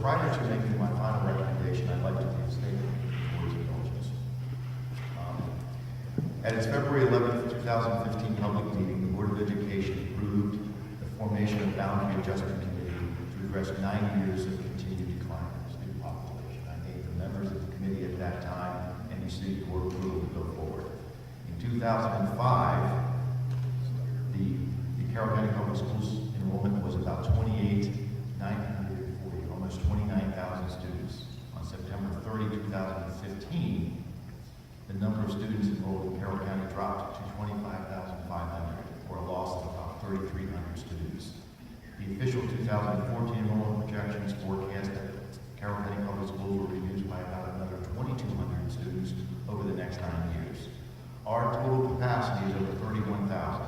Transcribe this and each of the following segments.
prior to making my final recommendation, I'd like to make a statement towards indulgence. At its February 11th, 2015 public meeting, the Board of Education approved the formation of Boundary Adjustment Committee to address 9 years of continued decline in the student population. I named the members of the committee at that time, and you see board approval to go forward. In 2005, the Carroll County Public Schools enrollment was about 28,940, almost 29,000 students. On September 30, 2015, the number of students enrolled in Carroll County dropped to 25,500, or a loss of about 3,300 students. The official 2014 enrollment projections forecast that Carroll County Public Schools will reduce by about another 2,200 students over the next 9 years. Our total capacity is over 31,000.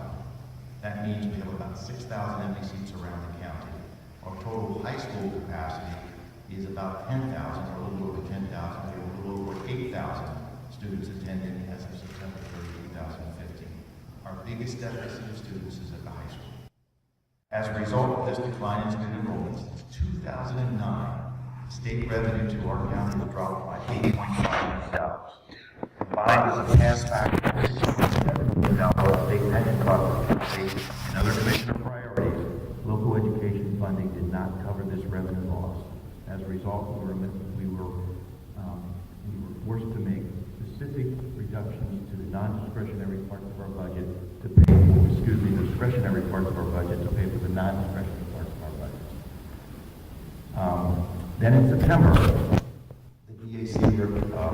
That means we have about 6,000 empty seats around the county. Our total high school capacity is about 10,000, or a little over 10,000. We have a little over 8,000 students attending as of September 30, 2015. Our biggest deficit of students is at the high school. As a result of this decline in student enrollment, since 2009, state revenue to our county has dropped by $8.5 million. Combined with the pass-back state pension costs and other commissioner priorities, local education funding did not cover this revenue loss. As a result, we were forced to make specific reductions to the non-discretionary parts of our budget to pay, the discretionary parts of our budget to pay for the non-discretionary parts of our budget. Then in September, the DAC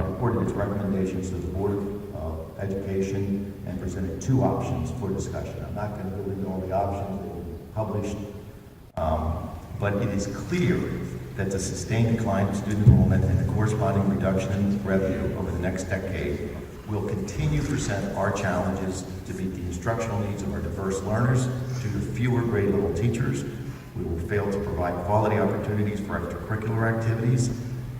reported its recommendations to the Board of Education and presented 2 options for discussion. I'm not going to go into all the options that were published, but it is clear that the sustained decline in student enrollment and the corresponding reduction in revenue over the next decade will continue to present our challenges to meet the instructional needs of our diverse learners due to fewer grade level teachers. We will fail to provide quality opportunities for extracurricular activities,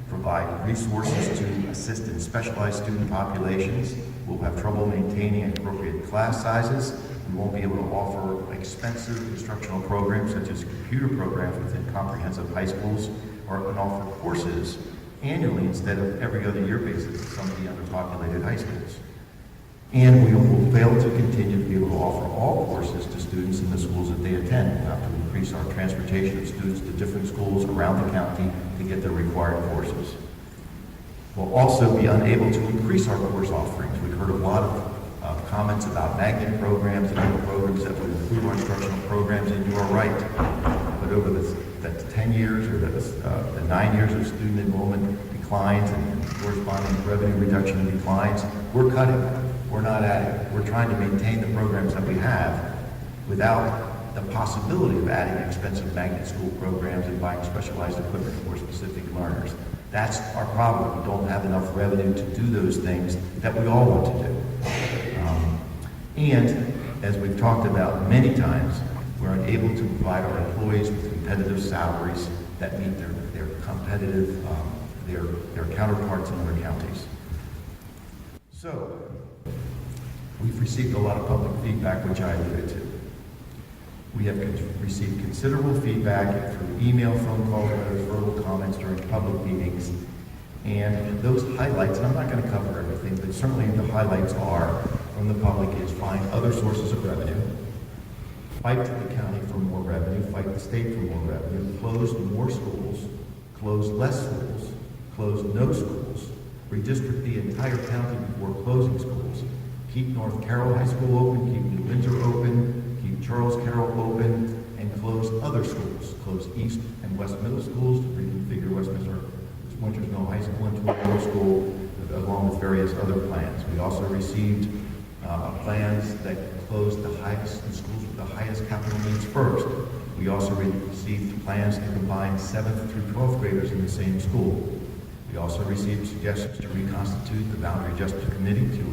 provide resources to assist in specialized student populations. We'll have trouble maintaining appropriate class sizes. We won't be able to offer expensive instructional programs such as computer programs within comprehensive high schools, or can offer courses annually instead of every other year basis at some of the underpopulated high schools. And we will fail to continue to be able to offer all courses to students in the schools that they attend. We'll have to increase our transportation of students to different schools around the county to get their required courses. We'll also be unable to increase our course offerings. We've heard a lot of comments about magnet programs and other programs that would improve our instructional programs, and you are right. But over the 10 years or the 9 years of student enrollment declines and corresponding revenue reduction and declines, we're cutting. We're not adding. We're trying to maintain the programs that we have without the possibility of adding expensive magnet school programs and buying specialized equipment for specific learners. That's our problem. We don't have enough revenue to do those things that we all want to do. And as we've talked about many times, we're unable to provide our employees with competitive salaries that meet their competitive, their counterparts in other counties. So, we've received a lot of public feedback, which I alluded to. We have received considerable feedback through email, phone calls, letters, verbal comments during public meetings. And those highlights, and I'm not going to cover everything, but certainly the highlights are from the public is find other sources of revenue, fight to the county for more revenue, fight the state for more revenue, close more schools, close less schools, close no schools, redistrict the entire county before closing schools, keep North Carroll High School open, keep New Windsor open, keep Charles Carroll open, and close other schools, close East and West Middle Schools to reconfigure Winters Mill High School into a middle school, along with various other plans. We also received plans that closed the highest schools with the highest capital needs first. We also received plans to combine 7th through 12th graders in the same school. We also received suggestions to reconstitute the Boundary Adjustment Committee to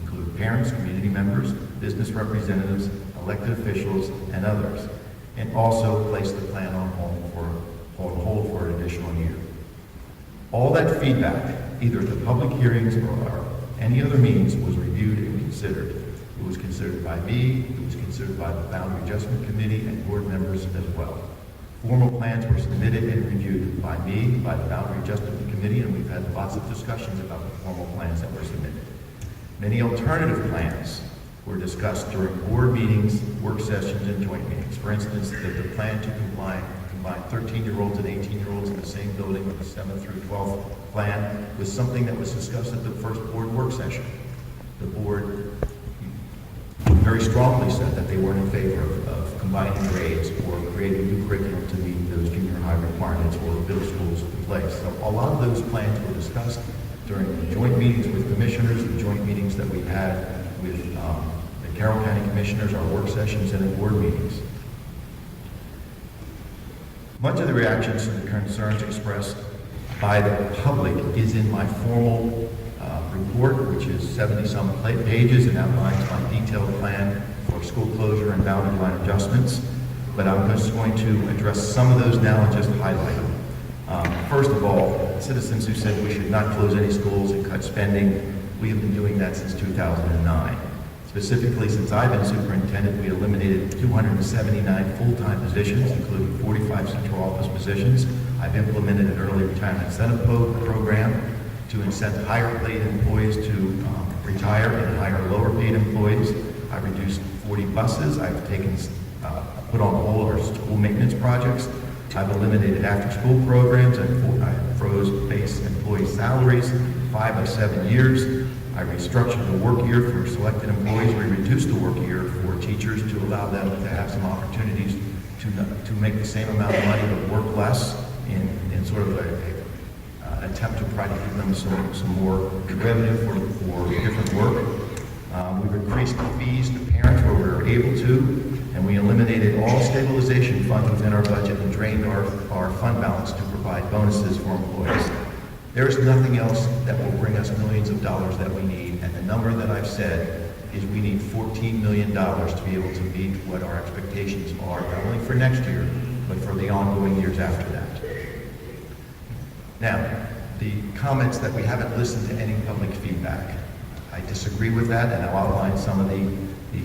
include parents, community members, business representatives, elected officials, and others, and also place the plan on hold for an additional year. All that feedback, either at the public hearings or any other means, was reviewed and considered. It was considered by me, it was considered by the Boundary Adjustment Committee and board members as well. Formal plans were submitted and reviewed by me, by the Boundary Adjustment Committee, and we've had lots of discussions about the formal plans that were submitted. Many alternative plans were discussed during board meetings, work sessions, and joint meetings. For instance, the plan to combine 13-year-olds and 18-year-olds in the same building with the 7th through 12th plan was something that was discussed at the first board work session. The board very strongly said that they weren't in favor of combining grades or creating new curriculum to meet those junior high requirements or middle schools in place. So a lot of those plans were discussed during the joint meetings with commissioners, the joint meetings that we had with the Carroll County Commissioners, our work sessions, and the board meetings. Much of the reactions to the concerns expressed by the public is in my formal report, which is 70-some pages and outlines my detailed plan for school closure and boundary line adjustments. But I'm just going to address some of those now and just highlight them. First of all, citizens who said we should not close any schools and cut spending, we have been doing that since 2009. Specifically, since I've been superintendent, we eliminated 279 full-time positions, including 45 central office positions. I've implemented an early retirement incentive program to incent higher-paid employees to retire and hire lower-paid employees. I reduced 40 buses. I've put on hold our school maintenance projects. I've eliminated after-school programs and I froze base employee salaries 5 of 7 years. I restructured the work year for selected employees. We reduced the work year for teachers to allow them to have some opportunities to make the same amount of money but work less in sort of an attempt to try to give them some more revenue for different work. We've increased the fees to parents where we were able to, and we eliminated all stabilization funds within our budget and drained our fund balance to provide bonuses for employees. There is nothing else that will bring us millions of dollars that we need, and the number that I've said is we need $14 million to be able to meet what our expectations are, not only for next year, but for the ongoing years after that. Now, the comments that we haven't listened to any public feedback. I disagree with that, and I'll outline some of the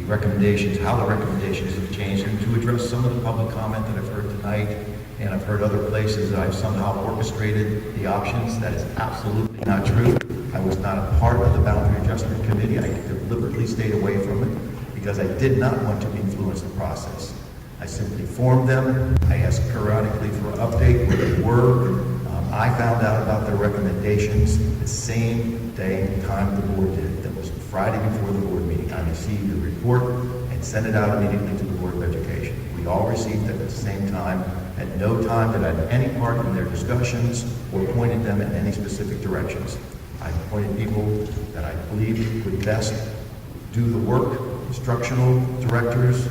recommendations, how the recommendations have changed, and to address some of the public comment that I've heard tonight, and I've heard other places that I've somehow orchestrated the options. That is absolutely not true. I was not a part of the Boundary Adjustment Committee. I deliberately stayed away from it because I did not want to influence the process. I simply formed them. I asked periodically for an update where they were. I found out about their recommendations the same day and time the board did. That was Friday before the board meeting. I received the report and sent it out immediately to the Board of Education. We all received it at the same time. At no time did I have any part in their discussions or pointed them in any specific directions. I appointed people that I believed would best do the work, instructional directors,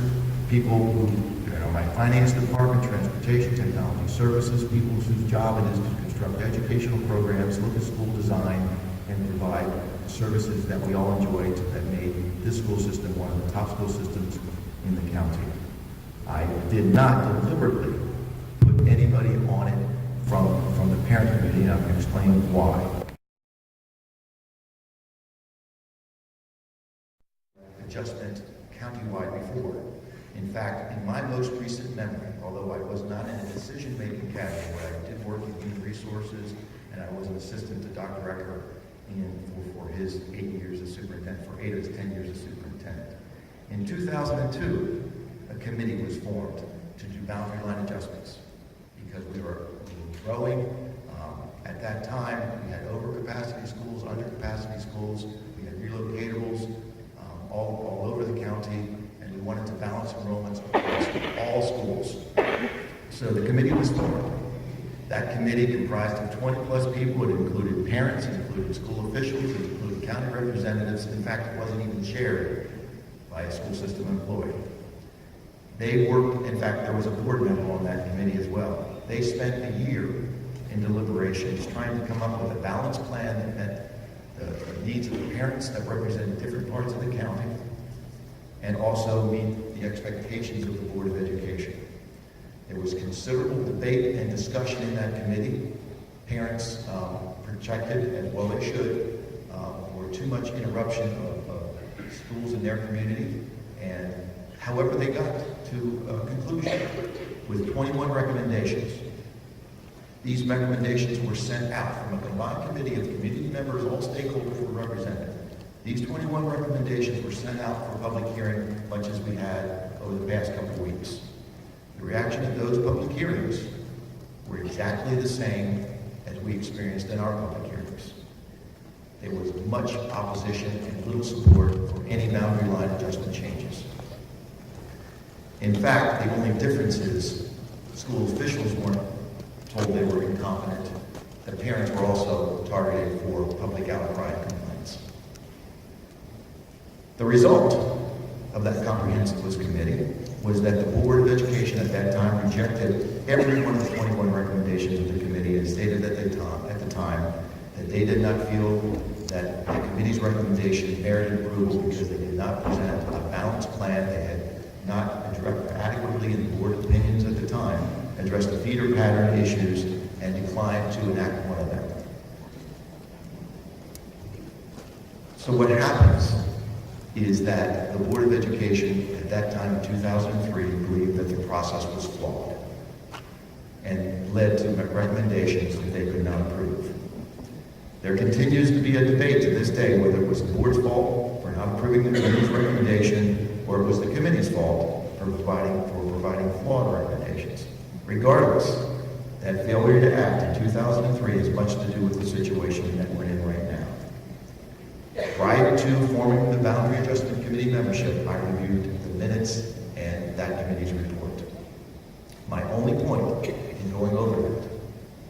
people who, my finance department, transportation, technology services, people whose job it is to construct educational programs, look at school design, and provide services that we all enjoyed that made this school system one of the top school systems in the county. I did not deliberately put anybody on it from the parent committee, and I'm going to explain why. Adjustment countywide before. In fact, in my most recent memory, although I was not in a decision-making category, I did work in human resources, and I was an assistant to Dr. Ecker for his 8 years as superintendent, for 8 of his 10 years as superintendent. In 2002, a committee was formed to do boundary line adjustments because we were growing. At that time, we had overcapacity schools, undercapacity schools, we had relocatables all over the county, and we wanted to balance enrollments across all schools. So the committee was formed. That committee comprised of 20-plus people. It included parents, it included school officials, it included county representatives. In fact, it wasn't even chaired by a school system employee. They worked, in fact, there was a board member on that committee as well. They spent a year in deliberations trying to come up with a balanced plan that met the needs of the parents that represented different parts of the county and also meet the expectations of the Board of Education. There was considerable debate and discussion in that committee. Parents projected, as well they should, for too much interruption of schools in their community, and however they got to a conclusion. with 21 recommendations. These recommendations were sent out from a combined committee of community members, all stakeholders were represented. These 21 recommendations were sent out for public hearing, much as we had over the past couple of weeks. The reaction at those public hearings were exactly the same as we experienced in our public hearings. There was much opposition and little support for any boundary line adjustment changes. In fact, the only difference is school officials weren't told they were incompetent. The parents were also targeted for public outcry and complaints. The result of that comprehensive committee was that the Board of Education at that time rejected every one of the 21 recommendations of the committee and stated at the time that they did not feel that the committee's recommendation merited approval because they did not present a balanced plan. They had not addressed adequately, in the board opinions at the time, addressed the feeder pattern issues and declined to enact one of them. So what happens is that the Board of Education at that time in 2003 believed that the process was flawed and led to recommendations that they could not approve. There continues to be a debate to this day whether it was the board's fault for not approving the committee's recommendation or it was the committee's fault for providing flawed recommendations. Regardless, that failure to act in 2003 has much to do with the situation that we're in right now. Prior to forming the Boundary Adjustment Committee membership, I reviewed the minutes and that committee's report. My only point in going over it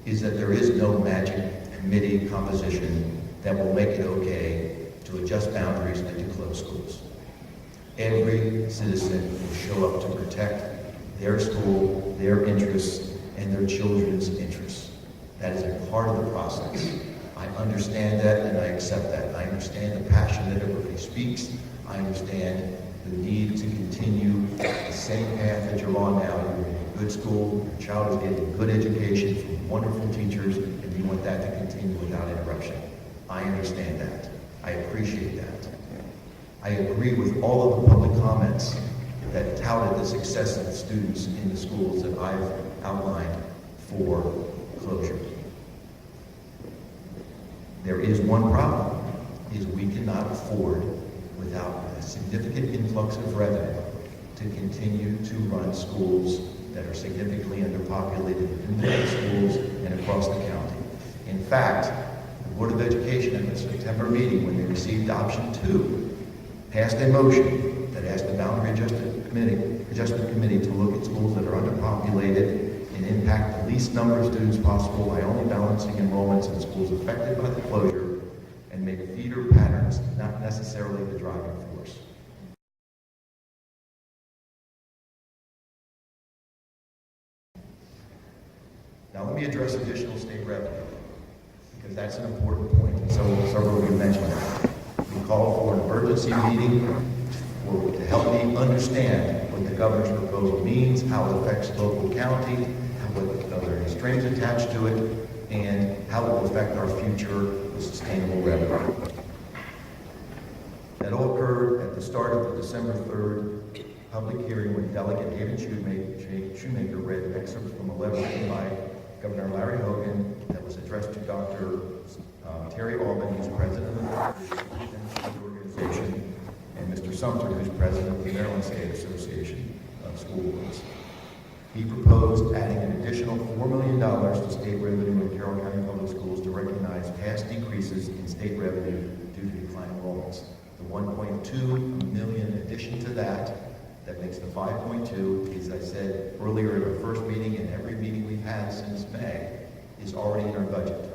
is that there is no magic committee composition that will make it okay to adjust boundaries and to close schools. Every citizen will show up to protect their school, their interests, and their children's interests. That is a part of the process. I understand that and I accept that. I understand the passion that everybody speaks. I understand the need to continue the same path that you're on now. You're in a good school, your child is getting a good education from wonderful teachers, and you want that to continue without interruption. I understand that. I appreciate that. I agree with all of the public comments that touted the success of the students in the schools that I've outlined for closure. There is one problem, is we cannot afford, without a significant influx of revenue, to continue to run schools that are significantly underpopulated in the schools and across the county. In fact, the Board of Education at the September meeting, when they received option 2, passed a motion that asked the Boundary Adjustment Committee to look at schools that are underpopulated and impact the least number of students possible by only balancing enrollments in schools affected by the closure and make feeder patterns not necessarily the driving force. Now let me address additional state revenue, because that's an important point, and several of you mentioned that. We called for an emergency meeting to help me understand what the governor's proposal means, how it affects local county, what are any strings attached to it, and how it will affect our future with sustainable revenue. That all occurred at the start of the December 3rd public hearing when Delegate David Shoemaker read excerpts from a letter written by Governor Larry Hogan that was addressed to Dr. Terry Alban, who's president of the organization, and Mr. Sumter, who's president of the Maryland State Association of School Boards. He proposed adding an additional $4 million to state revenue in Carroll County Public Schools to recognize past decreases in state revenue due to declining enrollments. The 1.2 million addition to that makes the 5.2, as I said earlier in our first meeting and every meeting we've had since May, is already in our budget.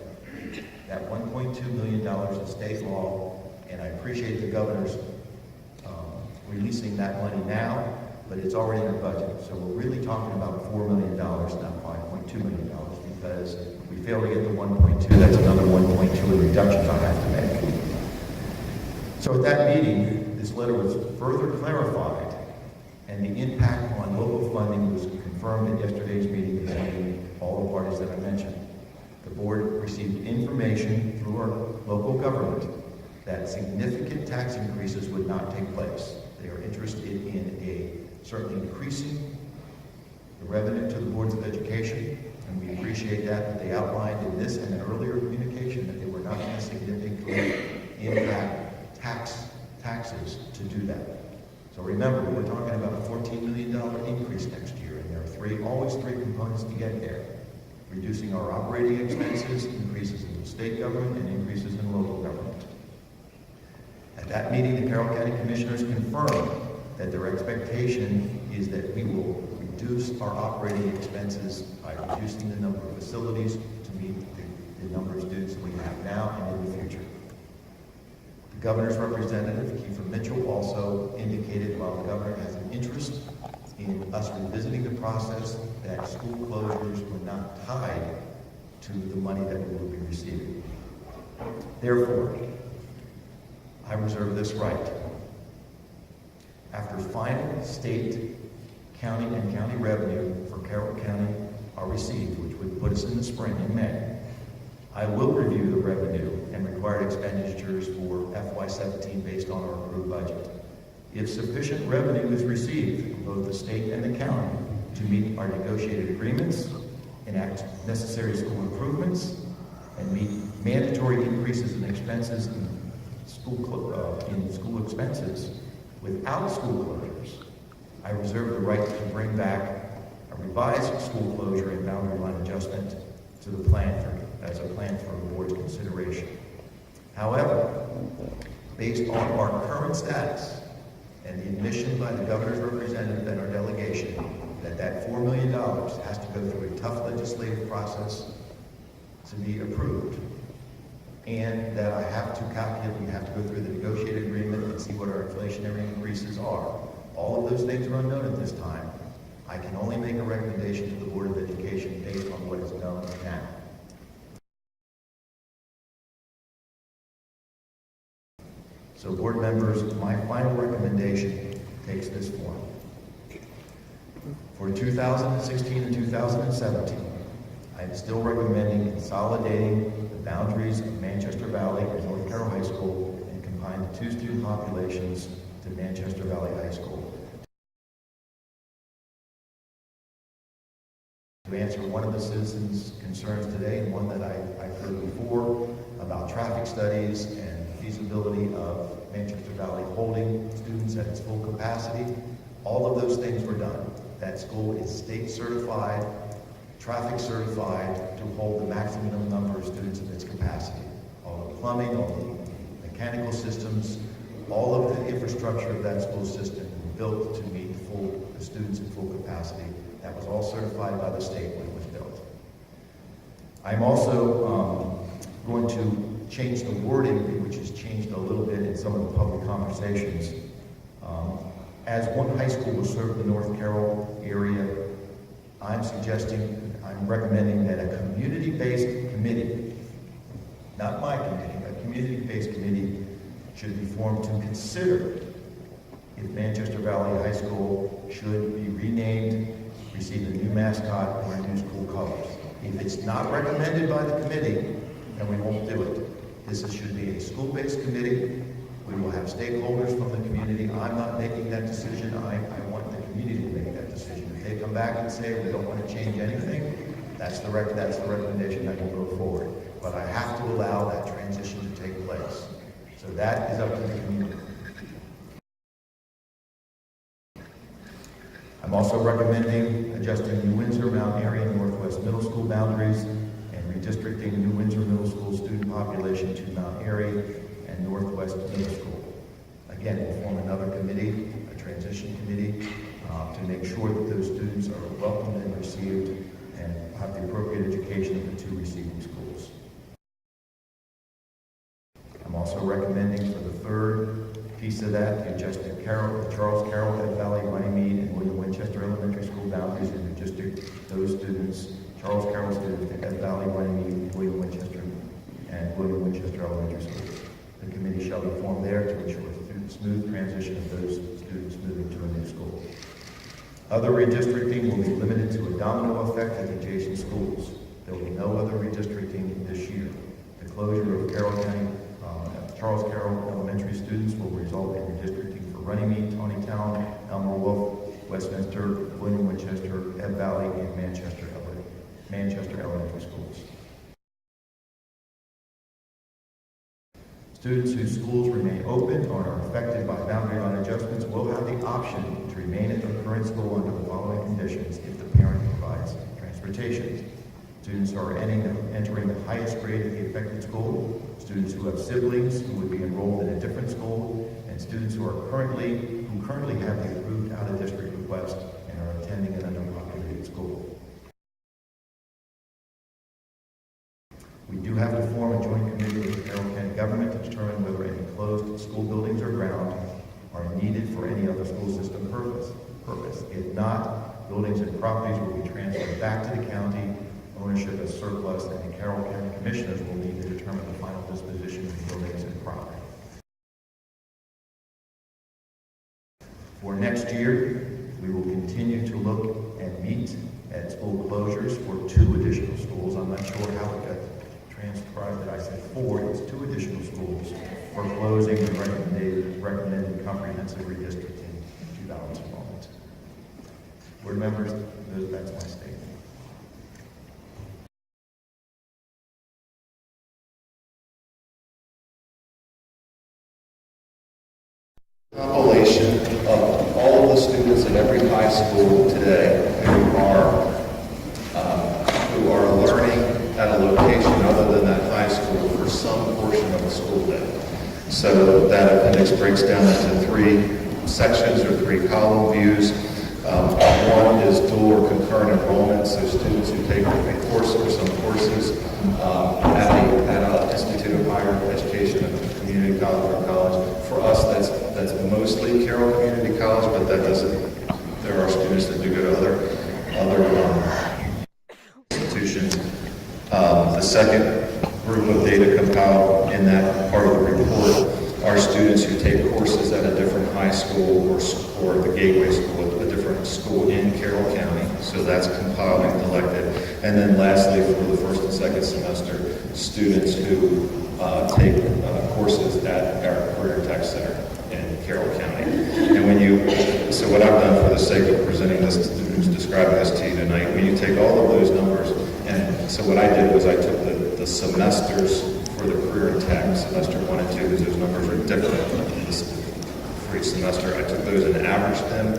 That $1.2 million is state law, and I appreciate the governor's releasing that money now, but it's already in our budget. So we're really talking about $4 million, not $5.2 million, because if we fail to get the 1.2, that's another 1.2 in reductions I have to make. So at that meeting, this letter was further clarified, and the impact on local funding was confirmed at yesterday's meeting between all the parties that I mentioned. The board received information through our local government that significant tax increases would not take place. They are interested in certainly increasing the revenue to the boards of education, and we appreciate that they outlined in this and an earlier communication that they were not going to significantly impact taxes to do that. So remember, we're talking about a $14 million increase next year, and there are always three components to get there. Reducing our operating expenses, increases in the state government, and increases in local government. At that meeting, the Carroll County Commissioners confirmed that their expectation is that we will reduce our operating expenses by reducing the number of facilities to meet the number of students we have now and in the future. The governor's representative, Kiefer Mitchell, also indicated while the governor has an interest in us revisiting the process, that school closures were not tied to the money that we will be receiving. Therefore, I reserve this right. After final state, county, and county revenue for Carroll County are received, which would put us in the spring in May, I will review the revenue and required expenditures for FY17 based on our approved budget. If sufficient revenue is received from both the state and the county to meet our negotiated agreements, enact necessary school improvements, and meet mandatory increases in expenses in school expenses without school closures, I reserve the right to bring back a revised school closure and boundary line adjustment to the plan as a plan for the board's consideration. However, based on our current status and the admission by the governor's representative and our delegation that $4 million has to go through a tough legislative process to be approved, and that I have to calculate, we have to go through the negotiated agreement and see what our inflationary increases are. All of those things are unknown at this time. I can only make a recommendation to the Board of Education based on what is known now. So board members, my final recommendation takes this form. For 2016 and 2017, I am still recommending consolidating the boundaries of Manchester Valley and North Carroll High School and combine the two student populations to Manchester Valley High School. To answer one of the citizens' concerns today, and one that I've heard before, about traffic studies and feasibility of Manchester Valley holding students at its full capacity, all of those things were done. That school is state certified, traffic certified to hold the maximum number of students of its capacity. All the plumbing, all the mechanical systems, all of the infrastructure of that school system built to meet the students in full capacity. That was all certified by the state when it was built. I'm also going to change the wording, which has changed a little bit in some of the public conversations. As one high school will serve the North Carroll area, I'm recommending that a community-based committee, not my committee, a community-based committee should be formed to consider if Manchester Valley High School should be renamed, receive a new mascot, or new school colors. If it's not recommended by the committee, then we won't do it. This should be a school-based committee. We will have stakeholders from the community. I'm not making that decision. I want the community to make that decision. If they come back and say we don't want to change anything, that's the recommendation that will go forward. But I have to allow that transition to take place. So that is up to the community. I'm also recommending adjusting New Windsor, Mount Airy, and Northwest Middle School boundaries and redistricting New Windsor Middle School student population to Mount Airy and Northwest Middle School. Again, we'll form another committee, a transition committee, to make sure that those students are welcomed and received and have the appropriate education of the two receiving schools. I'm also recommending for the third piece of that, the adjusted Charles Carroll, Ed Valley, Runnymede, and William Winchester Elementary School boundaries and redistrict those students, Charles Carroll students, to Ed Valley, Runnymede, William Winchester, and William Winchester Elementary School. The committee shall be formed there to ensure a smooth transition of those students moving to a new school. Other redistricting will be limited to a domino effect at adjacent schools. There will be no other redistricting this year. The closure of Charles Carroll Elementary students will result in redistricting for Runnymede, Tonytown, Elmer Wolf, Westminster, William Winchester, Ebb Valley, and Manchester Elementary Schools. Students whose schools remain open or are affected by boundary line adjustments will have the option to remain at their current school under the following conditions if the parent provides transportation. Students who are entering the highest grade of the affected school, students who have siblings who would be enrolled in a different school, and students who currently have the approved out-of-district request and are attending an underpopulated school. We do have to form a joint committee with the Carroll County government to determine whether any closed school buildings or ground are needed for any other school system purpose. If not, buildings and properties will be transferred back to the county, ownership as surplus, and the Carroll County Commissioners will need to determine the final disposition of buildings and property. For next year, we will continue to look and meet at school closures for 2 additional schools. I'm not sure how it got transcribed that I said 4. It's 2 additional schools for closing and recommended comprehensive redistricting to balance enrollment. Board members, that's my statement. Compilation of all of the students in every high school today who are learning at a location other than that high school for some portion of the school day. So that appendix breaks down into 3 sections or 3 column views. One is dual or concurrent enrollment, so students who take a course or some courses at an institute of higher education, a community college or college. For us, that's mostly Carroll Community College, but that doesn't. There are students that do go to other institutions. The second group of data compiled in that part of the report are students who take courses at a different high school or the gateway school, a different school in Carroll County. So that's compiled and collected. And then lastly, for the first and second semester, students who take courses at our Career Tech Center in Carroll County. And so what I've done for the sake of presenting this, describing this to you tonight, when you take all of those numbers, and so what I did was I took the semesters for the Career Tech, semester 1 and 2, because those numbers are different for each semester. I took those and averaged them.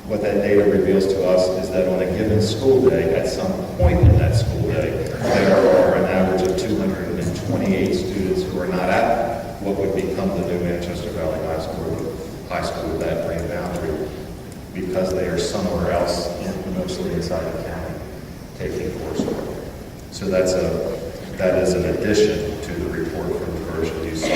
What that data reveals to us is that on a given school day, at some point in that school day, there are an average of 228 students who are not at what would become the new Manchester Valley High School with that green boundary, because they are somewhere else, mostly inside the county, taking coursework. So that is an addition to the report from the version you saw